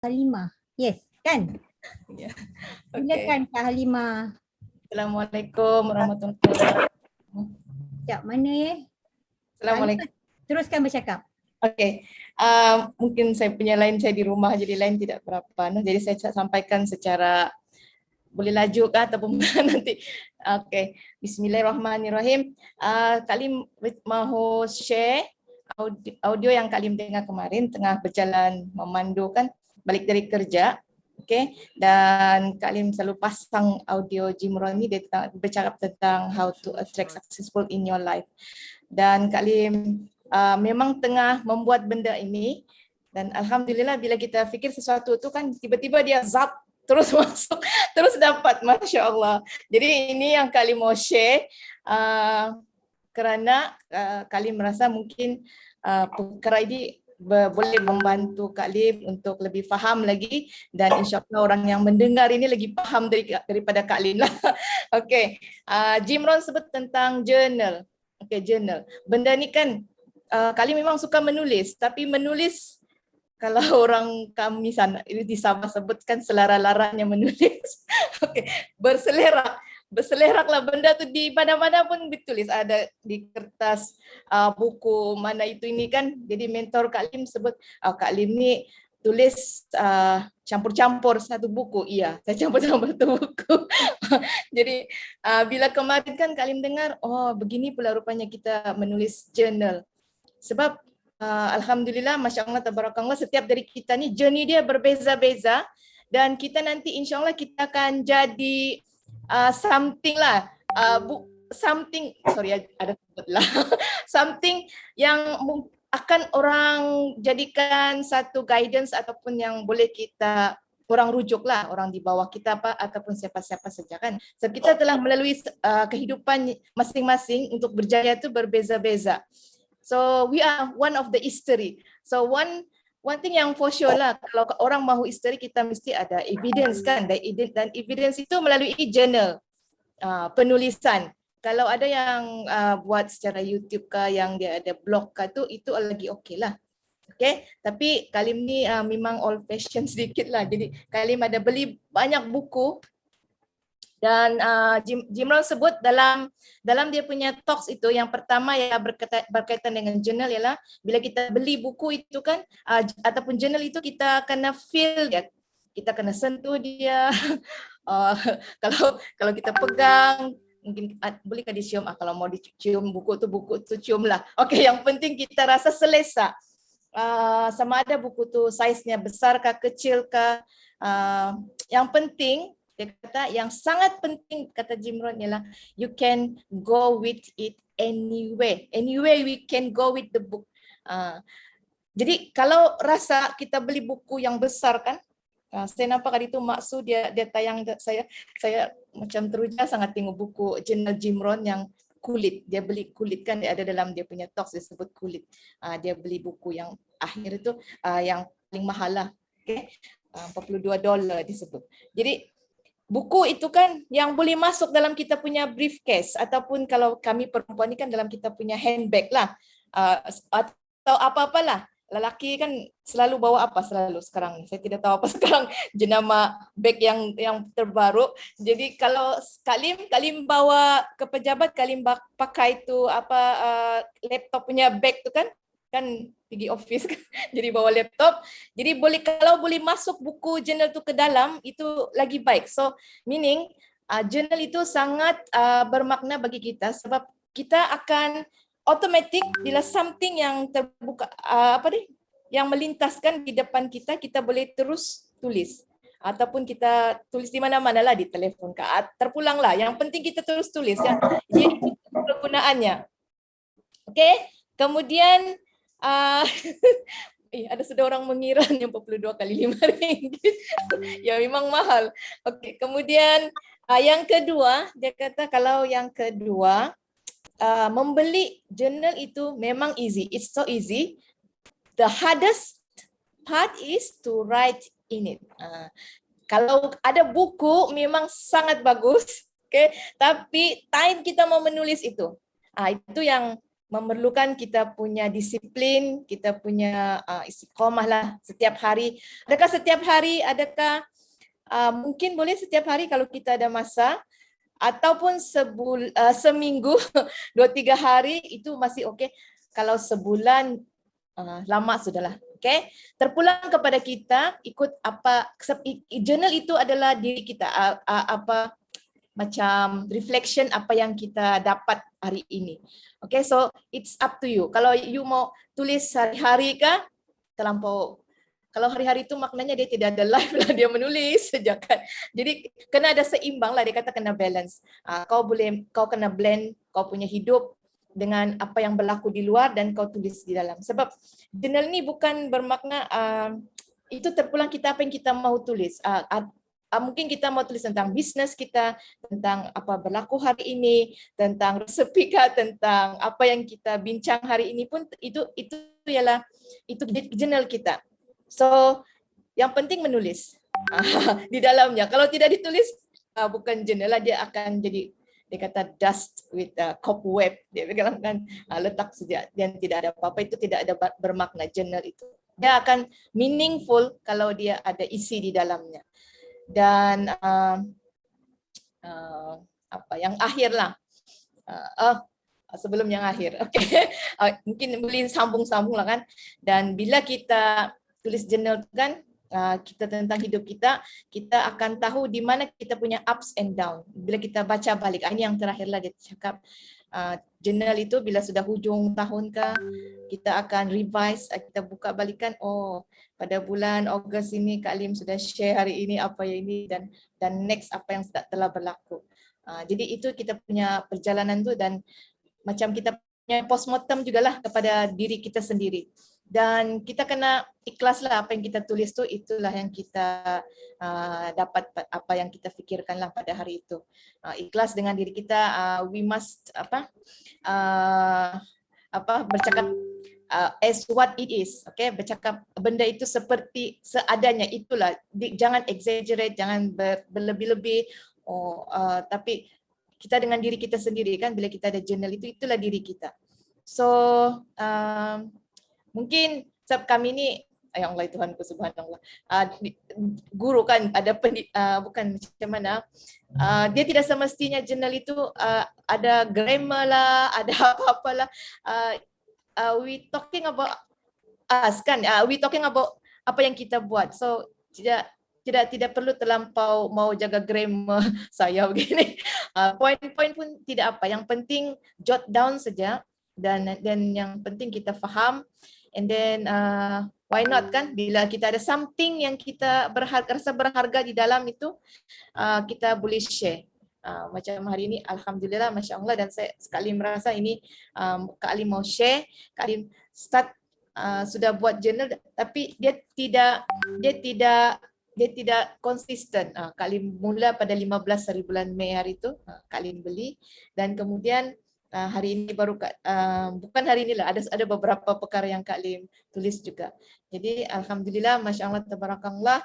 Halimah. Yes, kan? Ya. Silakan Kak Halimah. Assalamualaikum warahmatullahi wabarakatuh. Sekejap, mana ya? Assalamualaikum. Teruskan bercakap. Okey. Mungkin saya punya line saya di rumah jadi line tidak berapa. Jadi saya sampaikan secara boleh laju kah ataupun nanti. Okey. Bismillahirrahmanirrahim. Kak Lim mahu share audio yang Kak Lim dengar kemarin tengah berjalan memandu kan balik dari kerja. Okey, dan Kak Lim selalu pasang audio Jim Rohn ni, dia bercakap tentang how to attract successful in your life. Dan Kak Lim memang tengah membuat benda ini dan alhamdulillah bila kita fikir sesuatu tu kan tiba-tiba dia zap terus masuk, terus dapat, Masya Allah. Jadi ini yang Kak Lim mau share kerana Kak Lim merasa mungkin perkara ini boleh membantu Kak Lim untuk lebih faham lagi dan insyaAllah orang yang mendengar ini lagi faham daripada Kak Lim lah. Okay, Jim Rohn sebut tentang journal. Okay, journal. Benda ni kan Kak Lim memang suka menulis, tapi menulis kalau orang kami sana di Sabah sebutkan selera-laranya menulis. Okay, berseleraklah benda tu di mana-mana pun ditulis, ada di kertas, buku mana itu ini kan. Jadi mentor Kak Lim sebut Kak Lim ni tulis campur-campur satu buku. Iya, saya campur-campur satu buku. Jadi bila kemarin kan Kak Lim dengar, oh begini pula rupanya kita menulis journal. Sebab alhamdulillah, Masya Allah, tabarakallah, setiap dari kita ni journey dia berbeza-beza dan kita nanti insya Allah kita akan jadi something lah, something yang akan orang jadikan satu guidance ataupun yang boleh kita orang rujuk lah, orang di bawah kita apa ataupun siapa-siapa saja kan. Sebab kita telah melalui kehidupan masing-masing untuk berjaya itu berbeza-beza. So we are one of the history. So one thing yang for sure lah, kalau orang mahu history kita mesti ada evidence kan, dan evidence itu melalui journal, penulisan. Kalau ada yang buat secara YouTube kah, yang dia ada blog kah tu, itu lagi okey lah. Okay, tapi Kak Lim ni memang old fashion sedikit lah. Jadi Kak Lim ada beli banyak buku dan Jim Rohn sebut dalam dia punya talks itu, yang pertama yang berkaitan dengan journal ialah bila kita beli buku itu kan ataupun journal itu, kita kena feel dia, kita kena sentuh dia. Kalau kita pegang mungkin bolehkah dicium, kalau mau dicium buku tu cium lah. Okey, yang penting kita rasa selesa. Sama ada buku tu saiznya besar kah kecil kah, yang penting dia kata yang sangat penting kata Jim Rohn ialah you can go with it anyway we can go with the book. Jadi kalau rasa kita beli buku yang besar kan, saya nampak hari itu maksud dia tayang, saya macam teruja sangat tengok buku jurnal Jim Rohn yang kulit. Dia beli kulit kan, dia ada dalam dia punya talks dia sebut kulit. Dia beli buku yang akhir itu yang paling mahal lah. Okay? $42 disebut. Jadi buku itu kan yang boleh masuk dalam kita punya briefcase ataupun kalau kami perempuan ni kan dalam kita punya handbag lah, atau apa-apalah. Lelaki kan selalu bawa apa selalu sekarang ni? Saya tidak tahu apa sekarang jenama beg yang terbaru. Jadi kalau Kak Lim bawa ke pejabat, Kak Lim pakai tu laptop punya bag tu kan pergi office kan, jadi bawa laptop. Jadi kalau boleh masuk buku jurnal tu ke dalam, itu lagi baik. So meaning jurnal itu sangat bermakna bagi kita sebab kita akan automatic bila something yang terbuka yang melintaskan di depan kita, kita boleh terus tulis ataupun kita tulis di mana-mana lah, di telefon terpulang lah. Yang penting kita terus tulis ya. Jadi itu kegunaannya. Okey, kemudian ada sudah orang mengira yang 42 kali RM5. Ya memang mahal. Okey, kemudian yang kedua, dia kata kalau yang kedua membeli jurnal itu memang easy. It's so easy. The hardest part is to write in it. Kalau ada buku memang sangat bagus, okay? Tapi time kita mau menulis itu yang memerlukan kita punya disiplin, kita punya istiqomah lah setiap hari. Adakah setiap hari? Adakah mungkin boleh setiap hari kalau kita ada masa, ataupun seminggu 2-3 hari itu masih okey. Kalau sebulan lama sudahlah. Okey. Terpulang kepada kita ikut apa journal itu adalah diri kita, apa macam reflection apa yang kita dapat hari ini. Okay, so it's up to you. Kalau you mau tulis hari-hari kah, terlampau. Kalau hari-hari itu maknanya dia tidak ada live lah, dia menulis saja kan. Jadi kena ada seimbang lah, dia kata kena balance. Kau kena blend kau punya hidup dengan apa yang berlaku di luar dan kau tulis di dalam. Sebab journal ni bukan bermakna itu terpulang kita apa yang kita mau tulis. Mungkin kita mau tulis tentang bisnes kita, tentang apa berlaku hari ini, tentang resepi kah, tentang apa yang kita bincang hari ini pun itu ialah itu jurnal kita. So yang penting menulis di dalamnya. Kalau tidak ditulis bukan jurnal lah, dia akan jadi, dia kata dust with cobweb. Dia kan letak saja dan tidak ada apa-apa, itu tidak ada bermakna jurnal itu. Dia akan meaningful kalau dia ada isi di dalamnya. Dan apa yang akhir lah, sebelum yang akhir, okay. Mungkin boleh sambung-sambung lah kan. Dan bila kita tulis jurnal kan, kita tentang hidup kita akan tahu di mana kita punya ups and down. Bila kita baca balik, ini yang terakhir lah dia cakap, jurnal itu bila sudah hujung tahun kah, kita akan revise, kita buka balikan, oh pada bulan Ogos ini Kak Lim sudah share hari ini apa yang ini dan next apa yang telah berlaku. Jadi itu kita punya perjalanan tu, dan macam kita punya postmortem jugalah kepada diri kita sendiri. Dan kita kena ikhlaslah apa yang kita tulis tu, itulah yang kita dapat apa yang kita fikirkanlah pada hari itu. Ikhlas dengan diri kita, we must bercakap as what it is, okay? Bercakap benda itu seperti seadanya, itulah. Jangan exaggerate, jangan berlebih-lebih. Tapi kita dengan diri kita sendiri kan, bila kita ada journal itu, itulah diri kita. So mungkin sebab kami ni, ya Allah Tuhanku subhanallah, guru kan ada bukan macam mana, dia tidak semestinya journal itu ada grammar lah, ada apa-apalah. We talking about us kan, we talking about apa yang kita buat. So tidak perlu terlampau mau jaga grammar saya begini. Poin-poin pun tidak apa, yang penting jot down saja, dan yang penting kita faham. And then why not kan, bila kita ada something yang kita rasa berharga di dalam itu, kita boleh share. Macam hari ini alhamdulillah masya Allah, dan saya sekali merasa ini Kak Alim mau share. Kak Alim start sudah buat journal, tapi dia tidak konsisten. Kak Alim mula pada 15 hari bulan Mei hari itu, Kak Alim beli, dan kemudian hari ini baru bukan hari inilah, ada beberapa perkara yang Kak Lim tulis juga. Jadi alhamdulillah masya Allah tabarakallah,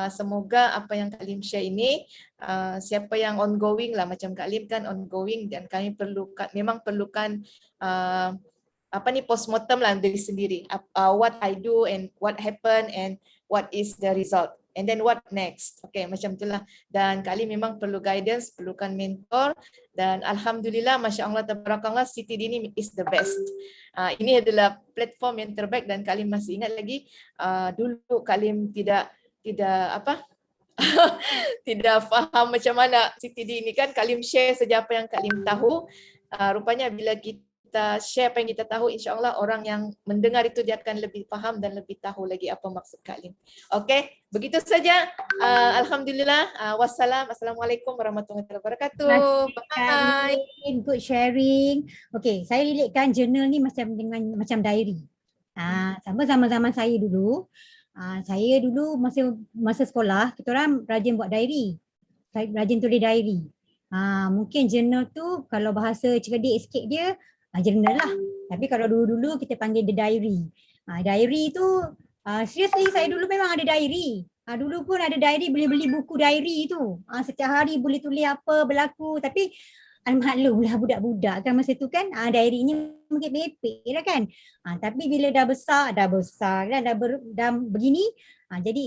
semoga apa yang Kak Lim share ini, siapa yang ongoing lah, macam Kak Lim kan ongoing, dan kami memang perlukan postmortem lah dari sendiri, what I do and what happen and what is the result. And then what next? Okay, macam itulah. Dan Kak Lim memang perlu guidance, perlukan mentor, dan alhamdulillah masya Allah tabarakallah, CTD ini is the best. Ini adalah platform yang terbaik, dan Kak Lim masih ingat lagi dulu Kak Lim tidak tidak faham macam mana CTD ini kan. Kak Lim share saja apa yang Kak Lim tahu. Rupanya bila kita share apa yang kita tahu, insya-Allah orang yang mendengar itu dia akan lebih faham dan lebih tahu lagi apa maksud Kak Lim. Okey, begitu saja. Alhamdulillah. Assalamualaikum warahmatullahi wabarakatuh. Bye. Good sharing. Okey, saya relatekan journal ni macam diary. Sama zaman saya dulu. Saya dulu masa sekolah, kita orang rajin buat diary. Saya rajin tulis diary. Mungkin journal tu kalau bahasa cerdik sikit dia journal lah. Tapi kalau dulu-dulu kita panggil the diary. Diary tu seriously saya dulu memang ada diary. Dulu pun ada diary, boleh beli buku diary tu. Setiap hari boleh tulis apa berlaku. Tapi maklumlah budak-budak kan masa tu kan diary-nya mungkin pepek lah kan. Tapi bila dah besar kan, dah begini, jadi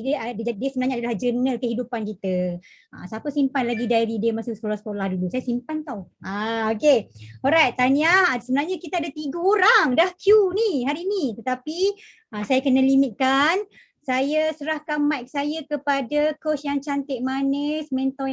dia sebenarnya adalah jurnal kehidupan kita. Siapa simpan lagi diary dia masa sekolah-sekolah dulu? Saya simpan tau. Okay. Alright, Tanya, sebenarnya kita ada 3 orang dah queue ni hari ni. Tetapi saya kena limitkan. Saya serahkan mic saya kepada coach yang cantik manis, mentor